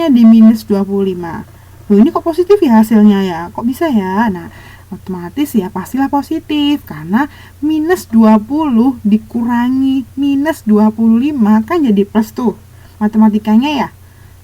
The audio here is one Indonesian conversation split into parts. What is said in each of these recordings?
di minus 25. Loh, ini kok positif ya hasilnya ya? Kok bisa ya? Nah, otomatis ya pastilah positif, karena minus 20 dikurangi minus 25 kan jadi plus tuh matematikanya ya.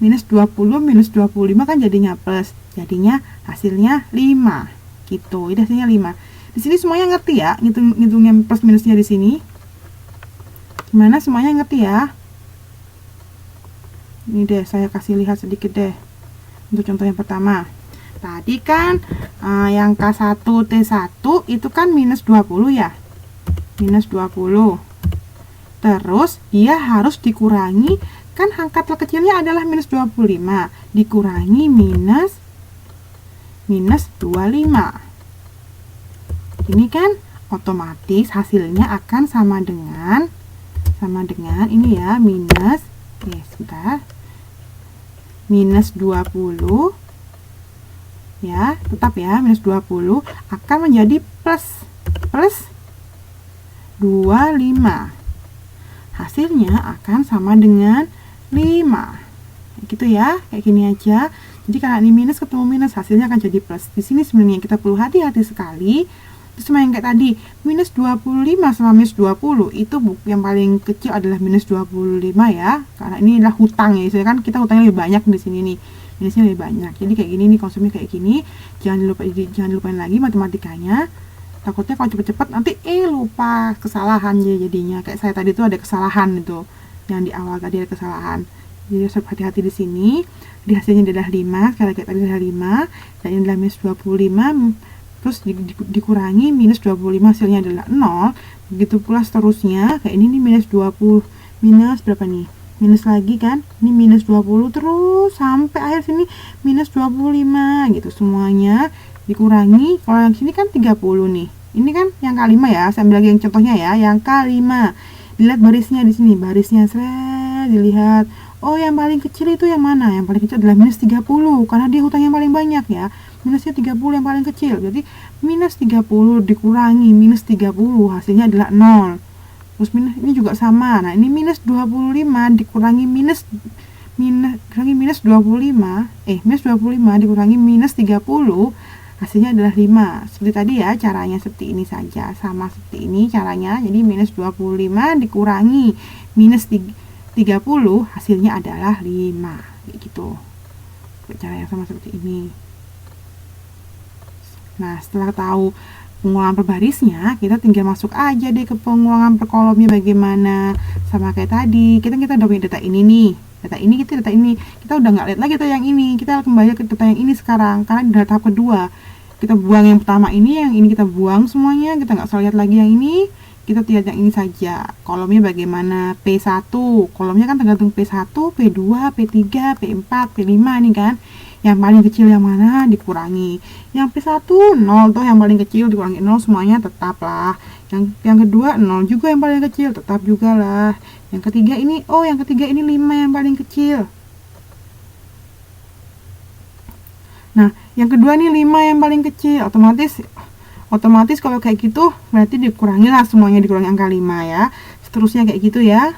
Minus 20 minus 25 kan jadinya plus, jadinya hasilnya 5 gitu. Ini hasilnya 5. Di sini semuanya ngerti ya ngitungnya plus minusnya di sini? Gimana, semuanya ngerti ya? Ini deh, saya kasih lihat sedikit deh untuk contoh yang pertama. Tadi kan yang K1 T1 itu kan minus 20 ya, minus 20. Terus dia harus dikurangi, kan angka terkecilnya adalah minus 25, dikurangi minus 25. Ini kan otomatis hasilnya akan sama dengan ini ya, minus, sebentar, minus 20 ya, tetap ya, minus 20 akan menjadi plus 25. Hasilnya akan sama dengan 5. Gitu ya, kayak gini aja. Jadi karena ini minus ketemu minus, hasilnya akan jadi plus. Di sini sebenarnya kita perlu hati-hati sekali. Terus sama yang kayak tadi, minus 25 sama minus 20 itu yang paling kecil adalah minus 25 ya. Karena ini adalah hutang ya, misalnya kan kita hutangnya lebih banyak di sini nih. Minusnya lebih banyak. Jadi kayak gini nih, konsumnya kayak gini. Jangan lupain lagi matematikanya. Takutnya kalau cepet-cepet nanti lupa kesalahan jadinya. Kayak saya tadi tuh ada kesalahan itu. Yang di awal tadi ada kesalahan. Jadi harus hati-hati di sini. Di hasilnya adalah 5, sekali kayak tadi adalah 5, dan ini adalah minus 25. Terus dikurangi minus 25, hasilnya adalah 0. Begitu pula seterusnya, kayak ini nih minus 20, minus berapa nih? Minus lagi kan? Ini minus 20 terus sampai akhir sini minus 25 gitu. Semuanya dikurangi. Kalau yang sini kan 30 nih. Ini kan yang K5 ya. Saya ambil lagi yang contohnya ya, yang K5. Dilihat barisnya di sini, barisnya dilihat. Oh, yang paling kecil itu yang mana? Yang paling kecil adalah minus 30 karena dia hutang yang paling banyak ya. Minusnya 30 yang paling kecil. Jadi minus 30 dikurangi minus 30 hasilnya adalah 0. Terus minus ini juga sama. Nah, ini minus 25 dikurangi minus 25. Minus 25 dikurangi minus 30 hasilnya adalah 5. Seperti tadi ya, caranya seperti ini saja. Sama seperti ini caranya. Jadi minus 25 dikurangi minus 30 hasilnya adalah 5. Kayak gitu. Cara yang sama seperti ini. Nah, setelah tahu pengulangan per barisnya, kita tinggal masuk aja deh ke pengulangan per kolomnya bagaimana. Sama kayak tadi, kita udah punya data ini nih. Data ini. Kita udah nggak lihat lagi data yang ini. Kita kembali ke data yang ini sekarang, karena di tahap kedua. Kita buang yang pertama ini, yang ini kita buang semuanya. Kita nggak usah lihat lagi yang ini. Kita lihat yang ini saja. Kolomnya bagaimana? P1. Kolomnya kan tergantung P1, P2, P3, P4, P5 nih kan. Yang paling kecil yang mana dikurangi. Yang P1 0 toh, yang paling kecil dikurangi 0 semuanya tetap lah. Yang kedua 0 juga yang paling kecil, tetap juga lah. Yang ketiga ini, yang ketiga ini 5 yang paling kecil. Nah, yang kedua nih 5 yang paling kecil. Otomatis kalau kayak gitu berarti dikurangi lah semuanya, dikurangi angka 5 ya. Seterusnya kayak gitu ya.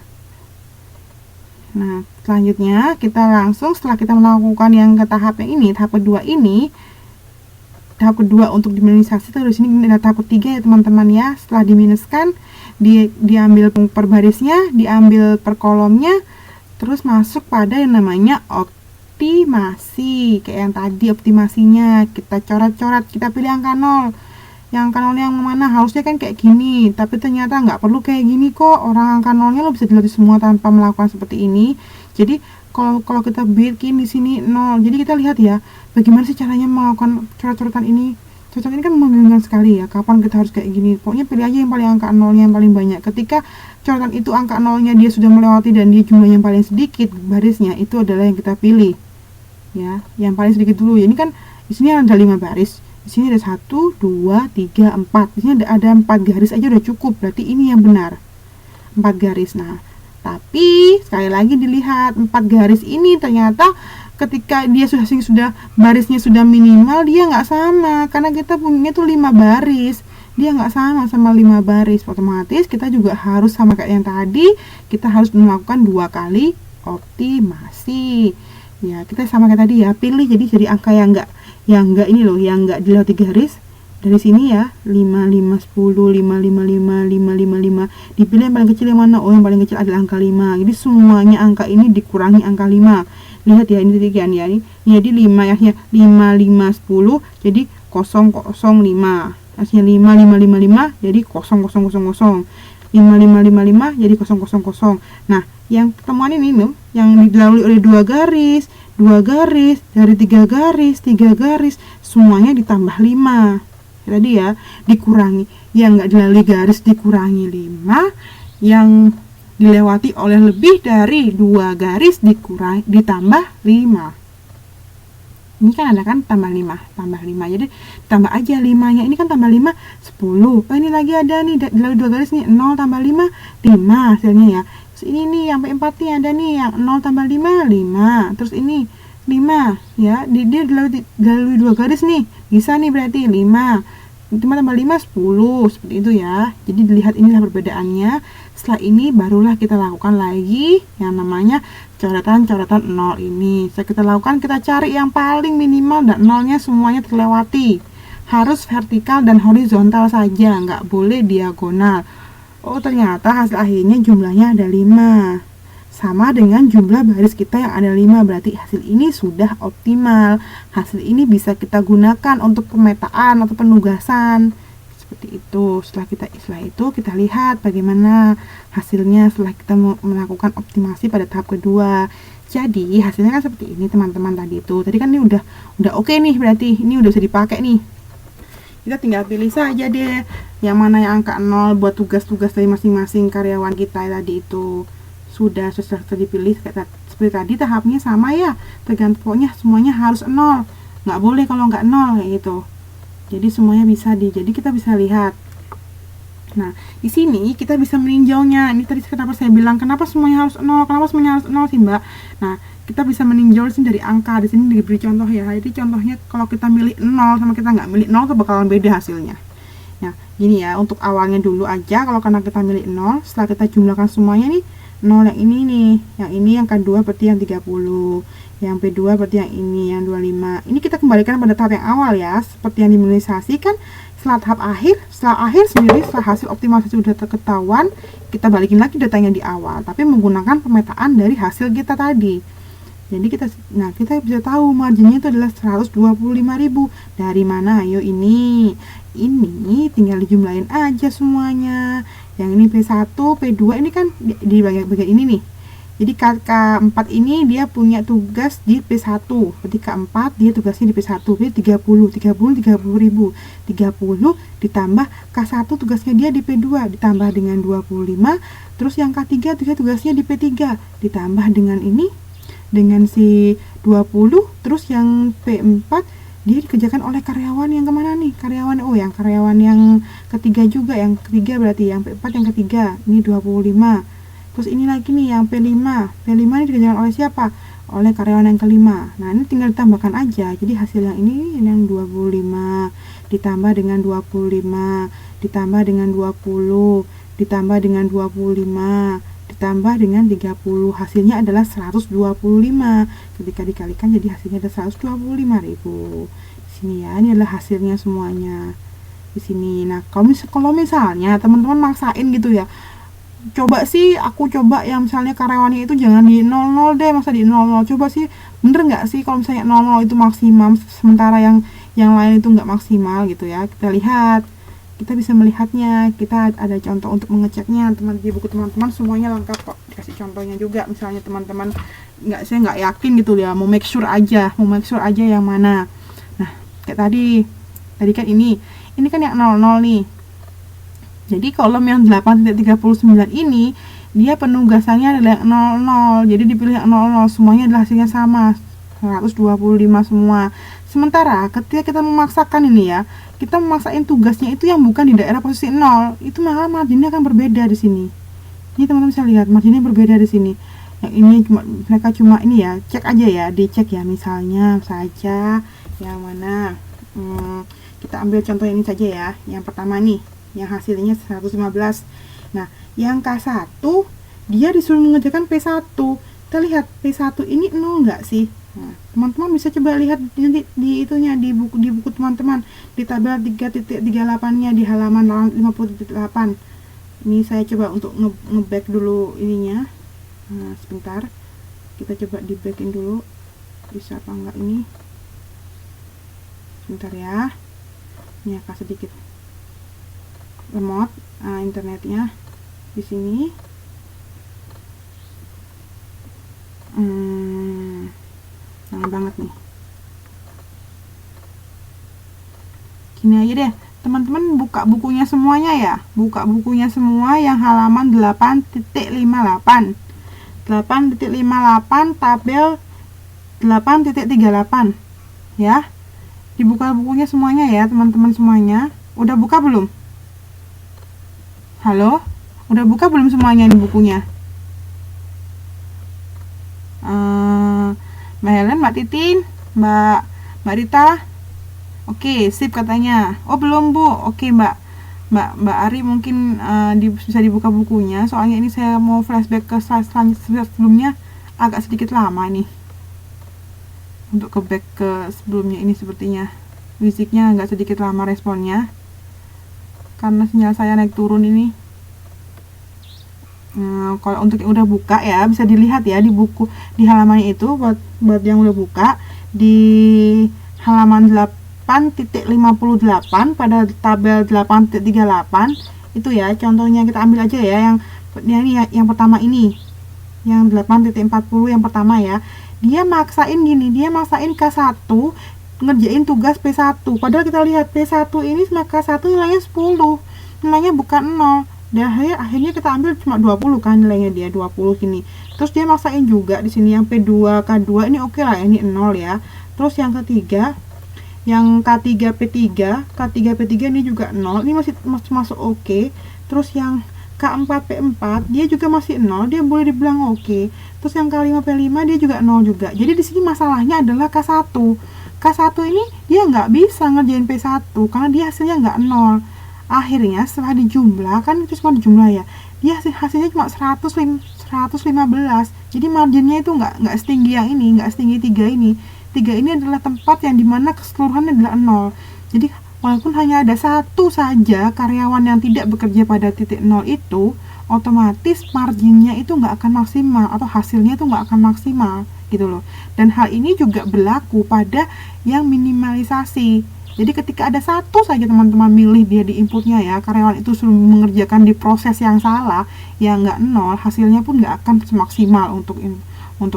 Nah, selanjutnya kita langsung setelah kita melakukan yang ke tahap yang ini, tahap kedua ini, tahap kedua untuk diminimalisasi, terus ini ada tahap ketiga ya teman-teman ya. Setelah diminuskan, diambil per barisnya, diambil per kolomnya, terus masuk pada yang namanya optimasi. Kayak yang tadi optimasinya, kita coret-coret, kita pilih angka 0. Yang angka 0 yang mana? Harusnya kan kayak gini, tapi ternyata nggak perlu kayak gini kok. Orang angka 0-nya lo bisa dilihat semua tanpa melakukan seperti ini. Jadi kalau kita bikin di sini 0, jadi kita lihat ya bagaimana sih caranya melakukan coret-coretan ini. Coret-coretan ini kan membingungkan sekali ya, kapan kita harus kayak gini. Pokoknya pilih aja yang paling angka 0-nya yang paling banyak. Ketika coretan itu angka 0-nya dia sudah melewati dan dia jumlah yang paling sedikit barisnya, itu adalah yang kita pilih ya, yang paling sedikit dulu ya. Ini kan di sini ada 5 baris. Di sini ada 1, 2, 3, 4. Di sini ada 4 garis aja udah cukup. Berarti ini yang benar. 4 garis. Nah, tapi sekali lagi dilihat 4 garis ini ternyata ketika dia sudah barisnya sudah minimal, dia nggak sama. Karena kita punya tuh 5 baris. Dia nggak sama 5 baris. Otomatis kita juga harus sama kayak yang tadi. Kita harus melakukan 2 kali optimasi. Ya, kita sama kayak tadi ya, pilih jadi angka yang enggak ini loh, yang enggak dilewati garis. Dari sini ya, 5, 5, 10, 5, 5, 5, 5, 5, 5. Dipilih yang paling kecil yang mana? Oh, yang paling kecil adalah angka 5. Jadi semuanya angka ini dikurangi angka 5. Lihat ya, ini tigaan ya. Ini jadi 5 ya, 5, 5, 10, jadi 0, 0, 5. Hasilnya 5, 5, 5, 5, jadi 0, 0, 0, 0. 5, 5, 5, 5, jadi 0, 0, 0. Nah, yang ketemuan ini nih, yang dilalui oleh 2 garis, dari 3 garis, 3 garis, semuanya ditambah 5. Tadi ya, dikurangi yang enggak dilalui garis dikurangi 5, yang dilewati oleh lebih dari 2 garis ditambah 5. Ini kan ada kan tambah 5. Jadi tambah aja 5-nya. Ini kan tambah 5 10. Oh, ini lagi ada nih dilalui 2 garis nih, 0 tambah 5 5 hasilnya ya. Terus ini nih yang P4 nih ada nih yang 0 tambah 5 5. Terus ini 5 ya, dia dilalui 2 garis nih. Bisa nih berarti 5 tambah 5 10, seperti itu ya. Jadi dilihat inilah perbedaannya. Setelah ini barulah kita lakukan lagi yang namanya coretan-coretan 0 ini. Setelah kita lakukan, kita cari yang paling minimal dan nolnya semuanya terlewati. Harus vertikal dan horizontal saja, nggak boleh diagonal. Oh, ternyata hasil akhirnya jumlahnya ada 5. Sama dengan jumlah baris kita yang ada 5, berarti hasil ini sudah optimal. Hasil ini bisa kita gunakan untuk pemetaan atau penugasan. Seperti itu. Setelah itu kita lihat bagaimana hasilnya setelah kita melakukan optimasi pada tahap kedua. Jadi hasilnya kan seperti ini teman-teman tadi itu. Tadi kan ini udah oke nih, berarti ini udah bisa dipakai nih. Kita tinggal pilih saja deh yang mana yang angka 0 buat tugas-tugas dari masing-masing karyawan kita tadi itu. Sudah dipilih seperti tadi, tahapnya sama ya, tergantung, pokoknya semuanya harus 0, nggak boleh kalau nggak 0 kayak gitu. Jadi semuanya bisa jadi kita bisa lihat. Nah, di sini kita bisa meninjaunya. Ini tadi kenapa saya bilang kenapa semuanya harus 0, sih Mbak. Nah, kita bisa meninjau sini dari angka. Di sini diberi contoh ya. Jadi contohnya kalau kita milih 0 sama kita nggak milih 0 itu bakalan beda hasilnya. Nah, gini ya, untuk awalnya dulu aja, kalau karena kita milih 0, setelah kita jumlahkan semuanya nih, 0 yang ini nih, yang kedua berarti yang 30, yang P2 berarti yang ini, yang 25. Ini kita kembalikan pada tahap yang awal ya, seperti yang diminimalisasi kan. Setelah tahap akhir sendiri, setelah hasil optimalisasi sudah terketahuan, kita balikin lagi datanya di awal, tapi menggunakan pemetaan dari hasil kita tadi. Jadi kita bisa tahu marginnya itu adalah 125.000. Dari mana? Ayo ini tinggal dijumlahin aja semuanya. Yang ini P1, P2 ini kan di bagian ini nih. Jadi K4 ini dia punya tugas di P1. Berarti K4 dia tugasnya di P1. Jadi 30.000. 30 ditambah K1 tugasnya dia di P2 ditambah dengan 25. Terus yang K3 tugasnya di P3 ditambah dengan ini, dengan si 20. Terus yang P4 dia dikerjakan oleh karyawan yang kemana nih? Karyawan yang ketiga juga. Yang ketiga berarti yang P4 yang ketiga. Ini 25. Terus ini lagi nih yang P5. P5 ini dikerjakan oleh siapa? Oleh karyawan yang kelima. Nah, ini tinggal ditambahkan aja. Jadi hasil yang ini yang 25 ditambah dengan 25 ditambah dengan 20 ditambah dengan 25 ditambah dengan 30. Hasilnya adalah 125. Ketika dikalikan jadi hasilnya ada 125.000. Di sini ya, ini adalah hasilnya semuanya. Di sini. Nah, kalau misalnya teman-teman maksain gitu ya. Aku coba yang misalnya karyawannya itu jangan di 00 deh, masa di 00. Coba sih, bener nggak sih kalau misalnya 00 itu maksimal, sementara yang lain itu nggak maksimal gitu ya. Kita lihat, kita bisa melihatnya. Kita ada contoh untuk mengeceknya, di buku teman-teman semuanya lengkap kok, dikasih contohnya juga. Misalnya teman-teman saya nggak yakin gitu ya, mau make sure aja yang mana. Nah, kayak tadi kan ini kan yang 00 nih. Jadi kolom yang 8.39 ini dia penugasannya adalah yang 00. Jadi dipilih yang 00, semuanya adalah hasilnya sama, 125 semua. Sementara ketika kita memaksakan ini ya, kita memaksain tugasnya itu yang bukan di daerah posisi 0, itu maka marginnya akan berbeda di sini. Ini teman-teman bisa lihat marginnya berbeda di sini. Yang ini mereka cuma ini ya, cek aja ya, dicek ya, misalnya saja yang mana. Kita ambil contoh ini saja ya. Yang pertama nih, yang hasilnya 115. Nah, yang K1 dia disuruh mengerjakan P1. Kita lihat P1 ini 0 enggak sih? Nah, teman-teman bisa coba lihat nanti di itunya di buku teman-teman di tabel 3.38-nya di halaman 50.8. Ini saya coba untuk nge-back dulu ininya. Nah, sebentar. Kita coba di backin dulu. Bisa apa enggak ini? Sebentar ya. Ini agak sedikit lemot internetnya di sini. Lama banget nih. Gini aja deh, teman-teman buka bukunya semuanya ya. Buka bukunya semua yang halaman 8.58. 8.58 tabel 8.38 ya. Dibuka bukunya semuanya ya, teman-teman semuanya. Udah buka belum? Halo? Udah buka belum semuanya ini bukunya? Mbak Helen, Mbak Titin, Mbak Rita. Oke, sip katanya. Oh, belum, Bu. Oke, Mbak Ari mungkin bisa dibuka bukunya. Soalnya ini saya mau flashback ke slide sebelumnya, agak sedikit lama nih. Untuk ke back ke sebelumnya ini sepertinya fisiknya agak sedikit lama responnya. Karena sinyal saya naik turun ini. Kalau untuk yang udah buka ya bisa dilihat ya di buku di halaman itu buat yang udah buka di halaman 8.58 pada tabel 8.38 itu ya, contohnya kita ambil aja ya yang pertama ini yang 8.40 yang pertama ya. Dia maksain K1 ngerjain tugas P1, padahal kita lihat P1 ini sama K1 nilainya 10, nilainya bukan 0. Dan akhirnya kita ambil cuma 20 kan nilainya, dia 20 gini. Terus dia maksain juga di sini yang P2 K2 ini oke lah, ini 0 ya. Terus yang ketiga yang K3 P3 ini juga 0, ini masih masuk oke. Terus yang K4 P4 dia juga masih 0, dia boleh dibilang oke. Terus yang K5 P5 dia juga 0 juga. Jadi di sini masalahnya adalah K1 ini dia nggak bisa ngerjain P1 karena dia hasilnya nggak 0. Akhirnya setelah dijumlah, kan itu semua dijumlah ya, dia hasilnya cuma 115. Jadi marginnya itu nggak setinggi yang ini, nggak setinggi 3 ini. 3 ini adalah tempat yang dimana keseluruhannya adalah 0. Jadi walaupun hanya ada satu saja karyawan yang tidak bekerja pada titik 0 itu, otomatis marginnya itu nggak akan maksimal atau hasilnya itu nggak akan maksimal gitu loh. Dan hal ini juga berlaku pada yang minimalisasi. Jadi ketika ada satu saja teman-teman milih dia di inputnya ya, karyawan itu sudah mengerjakan di proses yang salah, yang nggak 0, hasilnya pun nggak akan semaksimal untuk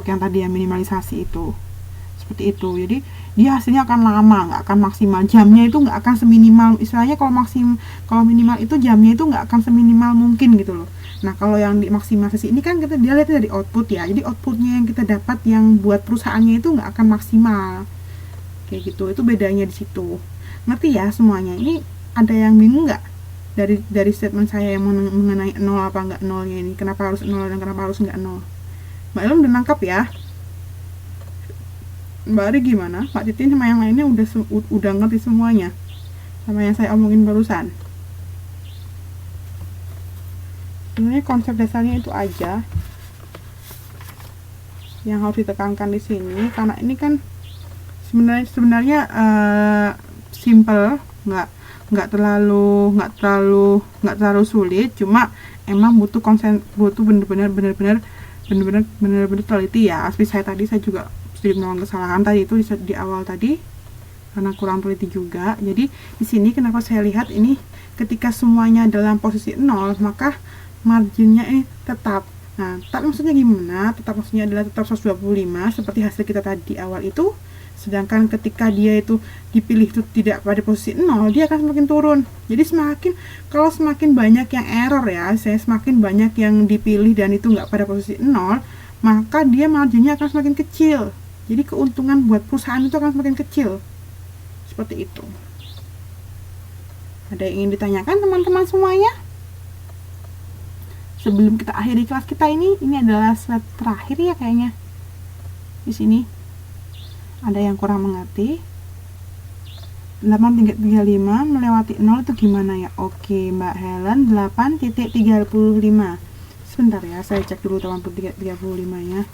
yang tadi yang minimalisasi itu. Seperti itu. Jadi dia hasilnya akan lama, nggak akan maksimal. Jamnya itu nggak akan seminimal, istilahnya kalau minimal itu jamnya itu nggak akan seminimal mungkin gitu loh. Nah kalau yang di maksimalisasi ini kan dia lihat dari output ya. Jadi outputnya yang kita dapat yang buat perusahaannya itu nggak akan maksimal. Kayak gitu, itu bedanya di situ. Ngerti ya semuanya? Ini ada yang bingung nggak dari statement saya yang mengenai 0 apa nggak 0-nya ini? Kenapa harus 0 dan kenapa harus nggak 0? Mbak Elem udah nangkap ya? Mbak Ari gimana? Pak Titin sama yang lainnya udah ngerti semuanya sama yang saya omongin barusan? Sebenarnya konsep dasarnya itu aja yang harus ditekankan di sini, karena ini kan sebenarnya simple, nggak terlalu sulit, cuma emang butuh bener-bener teliti ya. Seperti saya juga sedikit melakukan kesalahan tadi itu di awal tadi karena kurang teliti juga. Jadi di sini kenapa saya lihat ini ketika semuanya dalam posisi 0 maka marginnya ini tetap. Nah, tetap maksudnya gimana? Tetap maksudnya adalah tetap 125 seperti hasil kita tadi di awal itu. Sedangkan ketika dia itu dipilih itu tidak pada posisi 0, dia akan semakin turun. Jadi kalau semakin banyak yang error ya, semakin banyak yang dipilih dan itu nggak pada posisi 0, maka dia marginnya akan semakin kecil. Jadi keuntungan buat perusahaan itu akan semakin kecil. Seperti itu. Ada yang ingin ditanyakan teman-teman semuanya? Sebelum kita akhiri kelas kita ini adalah slide terakhir ya kayaknya. Di sini ada yang kurang mengerti. 8.35 melewati 0 itu gimana ya? Oke, Mbak Helen 8.35. Sebentar ya, saya cek dulu 8.35 nya.